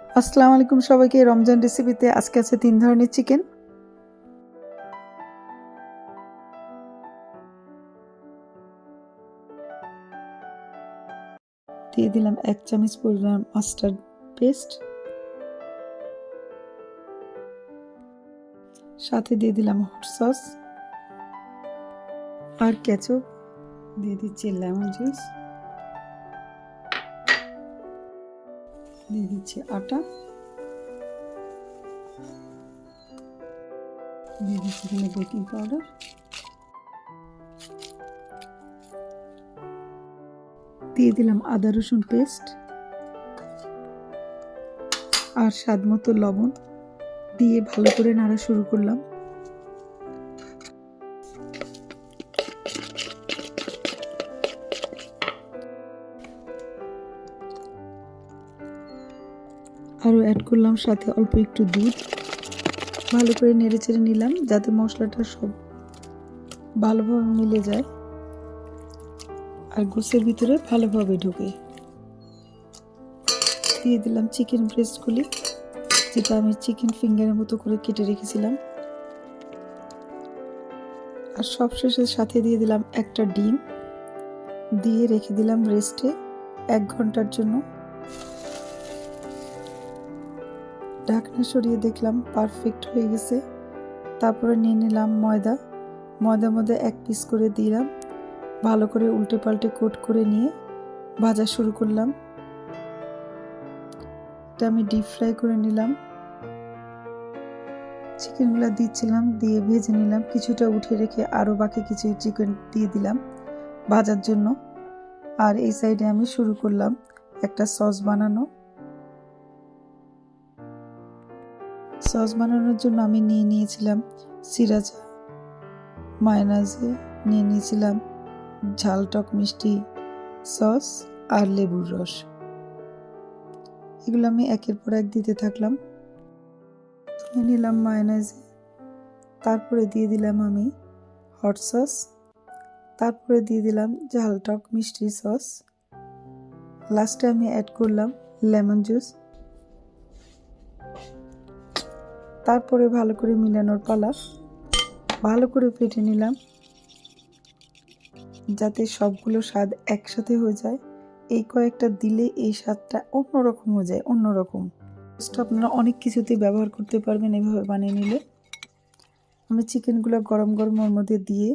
আসসালামু আলাইকুম সবাইকে। রমজান রেসিপিতে আজকে আছে 3 ধরনের চিকেন। দিয়ে দিলাম 1 চামচ পরিমাণ মাস্টার্ড পেস্ট, সাথে দিয়ে দিলাম হট সস আর কেচাপ, দিয়ে দিচ্ছি লেমন জুস, দিয়ে দিচ্ছি আটা, দিয়ে দিচ্ছি এখানে বেকিং পাউডার, দিয়ে দিলাম আদা রসুন পেস্ট আর স্বাদ মতো লবণ দিয়ে ভালো করে নাড়া শুরু করলাম। আরও অ্যাড করলাম সাথে অল্প একটু দুধ। ভালো করে নেড়ে চেড়ে নিলাম যাতে মশলাটা সব ভালোভাবে মিলে যায় আর গোসের ভিতরে ভালোভাবে ঢোকে। দিয়ে দিলাম চিকেন ব্রেস্টগুলি, যেটা আমি চিকেন ফিঙ্গারের মতো করে কেটে রেখেছিলাম। আর সবশেষে সাথে দিয়ে দিলাম একটা ডিম, দিয়ে রেখে দিলাম রেস্টে 1 ঘন্টার জন্য। ঢাকনা সরিয়ে দেখলাম পারফেক্ট হয়ে গেছে। তারপরে নিয়ে নিলাম ময়দার মধ্যে 1 পিস করে দিলাম, ভালো করে উল্টে পাল্টে কোট করে নিয়ে ভাজা শুরু করলাম। এটা আমি ডিপ ফ্রাই করে নিলাম। চিকেনগুলো দিচ্ছিলাম, দিয়ে ভেজে নিলাম। কিছুটা উঠে রেখে আরও বাকি কিছু চিকেন দিয়ে দিলাম ভাজার জন্য। আর এই সাইডে আমি শুরু করলাম একটা সস বানানো। সস বানানোর জন্য আমি নিয়েছিলাম সিরাচা, মায়োনেজে নিয়ে নিয়েছিলাম ঝাল টক মিষ্টি সস আর লেবুর রস। এগুলো আমি একের পর এক দিতে থাকলাম। নিয়ে নিলাম মায়োনেজে, তারপরে দিয়ে দিলাম আমি হট সস, তারপরে দিয়ে দিলাম ঝাল টক মিষ্টি সস, লাস্টে আমি অ্যাড করলাম লেমন জুস। তারপরে ভালো করে মিলানোর পালা। ভালো করে ফেটে নিলাম যাতে সবগুলো স্বাদ একসাথে হয়ে যায়। এই কয়েকটা দিলে এই স্বাদটা অন্যরকম হয়ে যায়, অন্যরকম। আপনারা অনেক কিছুতেই ব্যবহার করতে পারবেন এভাবে বানিয়ে নিলে। আমি চিকেনগুলো গরম গরমের মধ্যে দিয়ে